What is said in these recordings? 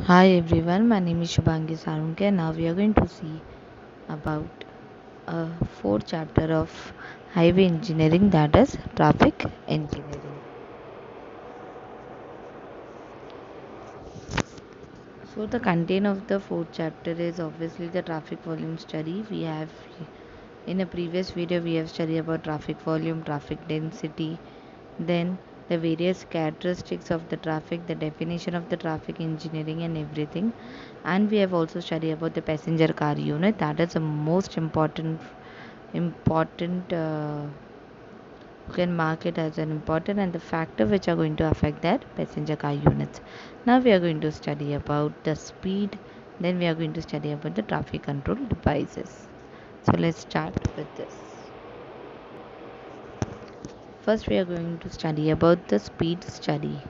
Hi everyone, my name is Shubhangi Sarunke and now we are going to see about a fourth chapter of highway engineering, that is traffic engineering. So the content of the fourth chapter is obviously the traffic volume study. We have in a previous video we have studied about traffic volume, traffic density, then the various characteristics of the traffic, the definition of the traffic engineering and everything. And we have also studied about the passenger car unit, that is the most important, you can mark it as an important and the factor which are going to affect that passenger car units. Now we are going to study about the speed, then we are going to study about the traffic control devices. So let's start with this. First we are going to study about the speed study.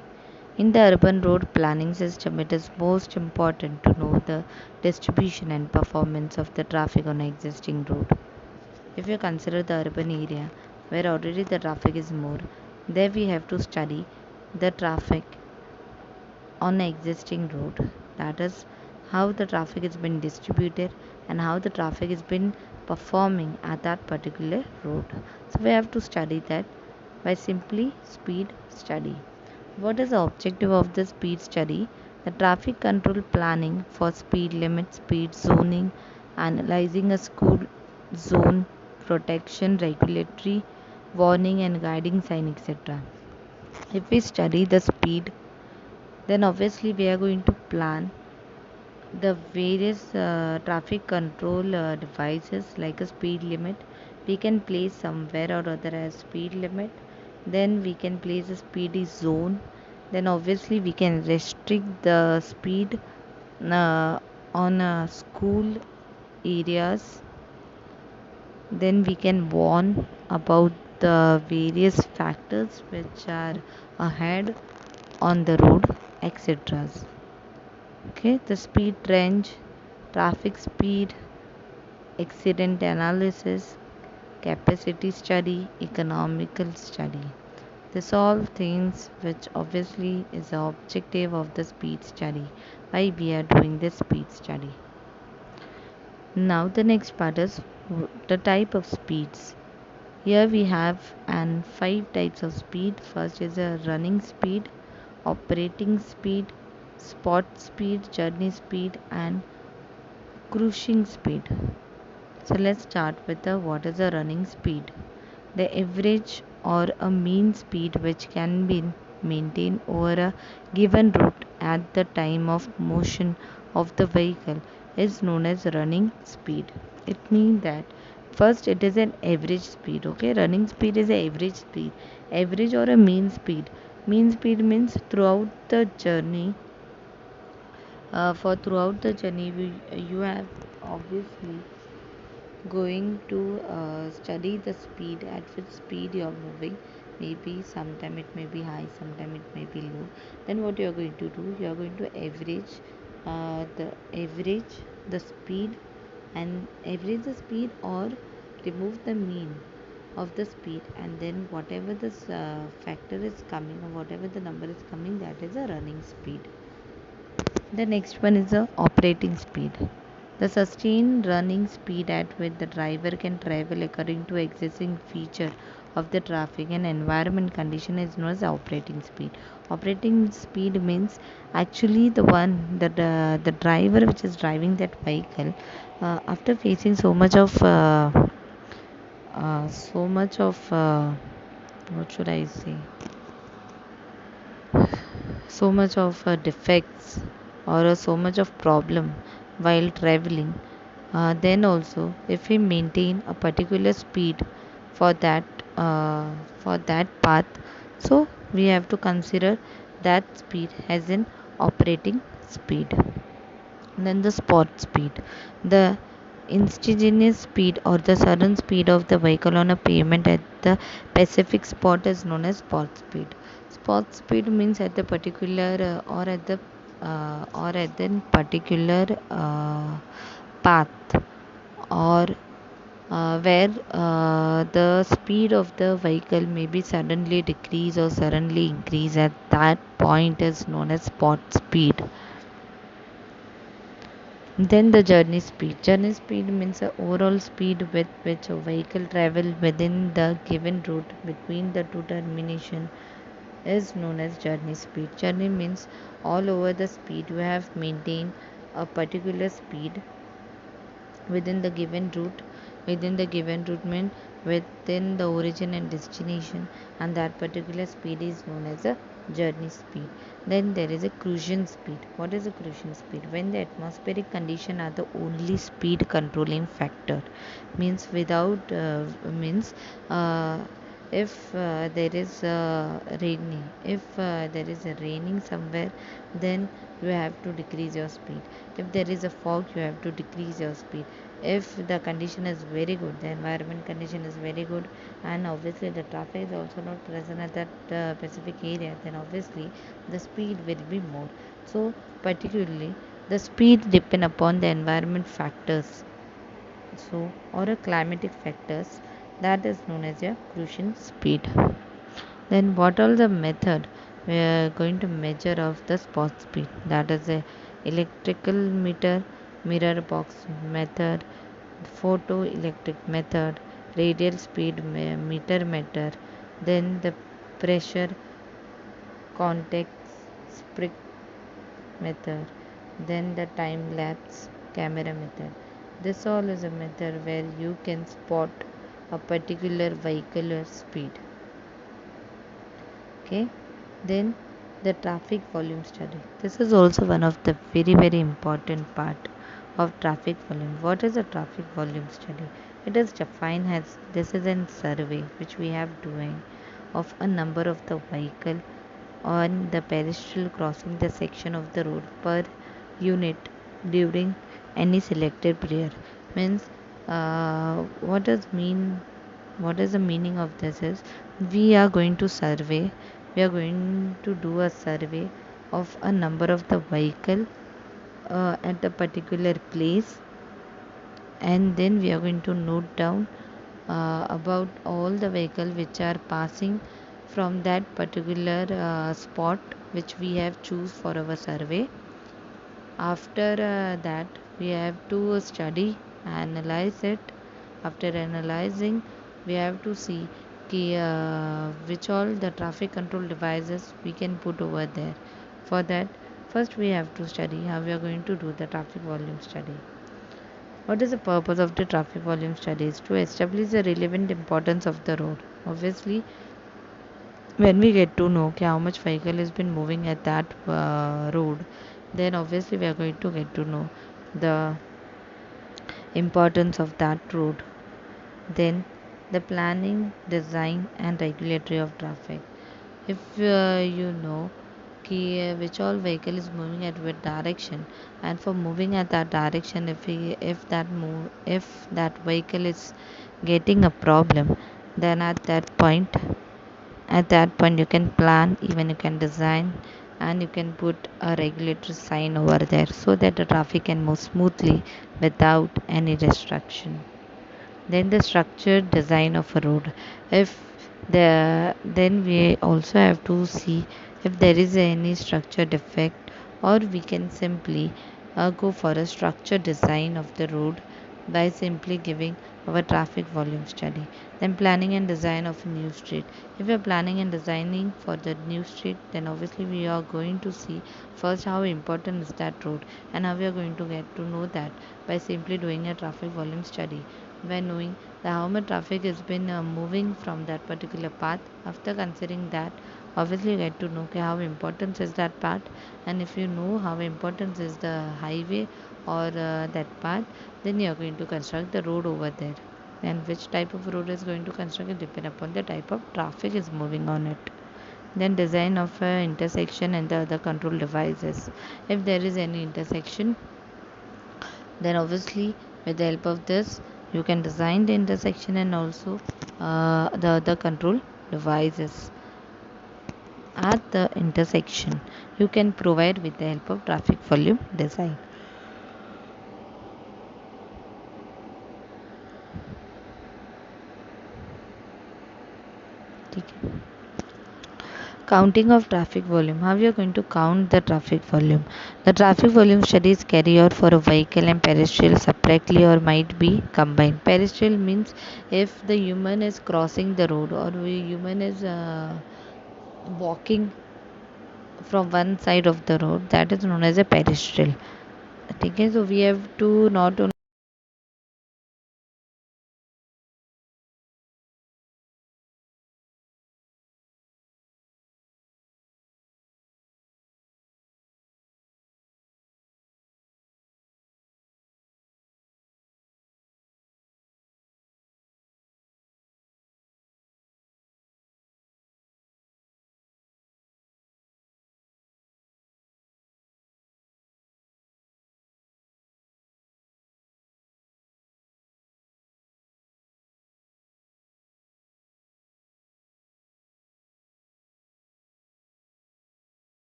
In the urban road planning system, it is most important to know the distribution and performance of the traffic on an existing road. If you consider the urban area where already the traffic is more, there we have to study the traffic on an existing road. That is how the traffic has been distributed and how the traffic has been performing at that particular road. So we have to study that by simply speed study. What is the objective of the speed study? The traffic control planning for speed limit, speed zoning, analyzing a school zone, protection, regulatory, warning and guiding sign, etc. If we study the speed, then obviously we are going to plan the various traffic control devices like a speed limit. We can place somewhere or other as speed limit, then we can place a speedy zone, then obviously we can restrict the speed uh, on school areas, then we can warn about the various factors which are ahead on the road, etc. Okay, the speed range, traffic speed, accident analysis, capacity study, economical study. This all things which obviously is the objective of the speed study. Why we are doing this speed study. Now the next part is the type of speeds. Here we have and five types of speed. First is a running speed, operating speed, spot speed, journey speed and cruising speed. So let's start with the what is a running speed. The average or a mean speed which can be maintained over a given route at the time of motion of the vehicle is known as running speed. It means that first it is an average speed. Okay, running speed is a average speed. Average or a mean speed. Mean speed means throughout the journey. For throughout the journey, you have obviously going to study the speed at which speed you are moving. Maybe sometime it may be high, sometime it may be low. Then what you are going to do, you are going to average the speed and average the speed or remove the mean of the speed, and then whatever this factor is coming or whatever the number is coming, that is a running speed. The next one is the operating speed. The sustained running speed at which the driver can travel according to existing feature of the traffic and environment condition is known as operating speed. Operating speed means actually the one that the driver which is driving that vehicle after facing so much of what should I say, so much of defects or so much of problem while traveling, then also if we maintain a particular speed for that for that path, so we have to consider that speed as an operating speed. Then the spot speed, the instantaneous speed or the sudden speed of the vehicle on a pavement at the specific spot is known as spot speed. Spot speed means at the particular or at the particular path or where the speed of the vehicle may be suddenly decrease or suddenly increase, at that point is known as spot speed. Then the journey speed. Journey speed means the overall speed with which a vehicle travel within the given route between the two termination is known as journey speed. Journey means all over the speed you have maintained a particular speed within the given route. Within the given route means within the origin and destination, and that particular speed is known as a journey speed. Then there is a crucian speed. What is a crucian speed? When the atmospheric condition are the only speed controlling factor, means without means uh, if there is raining, if there is a raining somewhere, then you have to decrease your speed. If there is a fog, you have to decrease your speed. If the condition is very good, the environment condition is very good, and obviously the traffic is also not present at that specific area, then obviously the speed will be more. So particularly the speed depend upon the environment factors, so or a climatic factors, that is known as a crucian speed. Then what are the method we are going to measure of the spot speed? That is a electrical meter, mirror box method, photoelectric method, radial speed meter method, then the pressure context sprig method, then the time lapse camera method. This all is a method where you can spot a particular vehicular speed. Okay, then the traffic volume study. This is also one of the very important part of traffic volume. What is a traffic volume study? It is defined as this is a survey which we have doing of a number of the vehicle on the pedestrian crossing the section of the road per unit during any selected period. Means what does mean, what is the meaning of this is we are going to survey, we are going to do a survey of a number of the vehicle at a particular place, and then we are going to note down about all the vehicle which are passing from that particular spot which we have choose for our survey. After that we have to study, analyze it. After analyzing, we have to see which all the traffic control devices we can put over there. For that, first we have to study how we are going to do the traffic volume study. What is the purpose of the traffic volume studies? To establish the relevant importance of the road. Obviously, when we get to know how much vehicle has been moving at that road, then obviously we are going to get to know the importance of that road. Then the planning, design and regulatory of traffic. If you know which all vehicle is moving at what direction, and for moving at that direction, if that vehicle is getting a problem, then at that point you can plan, even you can design, and you can put a regulatory sign over there so that the traffic can move smoothly without any restriction. Then the structured design of a road. If then we also have to see if there is any structure defect, or we can simply go for a structured design of the road by simply giving our traffic volume study. Then planning and design of a new street. If we are planning and designing for the new street, then obviously we are going to see first how important is that road, and how we are going to get to know that by simply doing a traffic volume study, by knowing that how much traffic has been moving from that particular path. After considering that, obviously you get to know okay, how important is that path, and if you know how important is the highway or that path, then you are going to construct the road over there. And which type of road is going to construct it depend upon the type of traffic is moving on it. Then design of intersection and the other control devices. If there is any intersection, then obviously with the help of this you can design the intersection and also the other control devices at the intersection you can provide with the help of traffic volume design. ठीक है. Counting of traffic volume. How you are going to count the traffic volume? The traffic volume studies carry out for a vehicle and pedestrian separately or might be combined. Pedestrian means if the human is crossing the road or human is walking from one side of the road, that is known as a pedestrian. Okay, so we have to not only